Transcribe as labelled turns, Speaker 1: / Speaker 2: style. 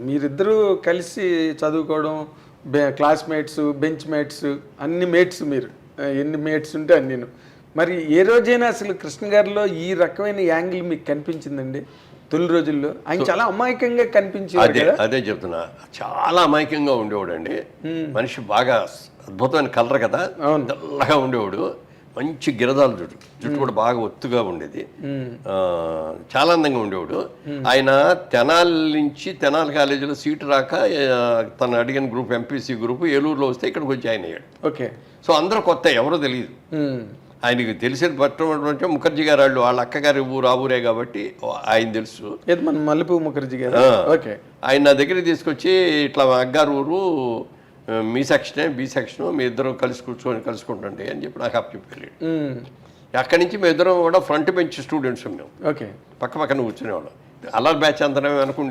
Speaker 1: మీరిద్దరూ కలిసి చదువుకోవడం, క్లాస్మేట్స్, బెంచ్ మేట్స్, అన్ని మేట్స్ మీరు. ఎన్ని మేట్స్ ఉంటే అన్నీను. మరి ఏ రోజైనా అసలు కృష్ణ గారిలో ఈ రకమైన యాంగిల్ మీకు కనిపించిందండి తొలి రోజుల్లో? ఆయన చాలా అమాయకంగా కనిపించేవారు కదా.
Speaker 2: అదే చెప్తున్నా, చాలా అమాయకంగా ఉండేవాడండి. మనిషి బాగా అద్భుతమైన కలర్ కదా, తెల్లగా ఉండేవాడు. మంచి గిరదాలు జుట్టు కూడా బాగా ఒత్తుగా ఉండేది. చాలా అందంగా ఉండేవాడు. ఆయన తెనాలి కాలేజీలో సీటు రాక తను అడిగిన గ్రూప్ ఎంపీసీ గ్రూప్ ఏలూరులో వస్తే ఇక్కడికి వచ్చి జాయిన్ అయ్యాడు.
Speaker 1: ఓకే.
Speaker 2: సో అందరూ కొత్త, ఎవరో తెలియదు. ఆయనకి తెలిసేది పట్టమంటే ముఖర్జీ గారు వాళ్ళ అక్కగారి ఊరు ఆ ఊరే కాబట్టి ఆయన తెలుసు.
Speaker 1: మన మల్లెపూ ముఖర్జీ గారు. ఓకే.
Speaker 2: ఆయన నా దగ్గరికి తీసుకొచ్చి ఇట్లా అగ్గారు ఊరు, మీ సెక్షనే బి సెక్షను, మీ ఇద్దరు కలుసుకుంటుండే అని చెప్పి నాకు అప్పు చెప్పాడు. అక్కడి నుంచి మీ ఇద్దరం కూడా ఫ్రంట్ బెంచ్ స్టూడెంట్స్ మేము.
Speaker 1: ఓకే.
Speaker 2: పక్క పక్కన కూర్చునేవాళ్ళం. అల్లర్ బ్యాచ్ అంతనే అనుకుంటే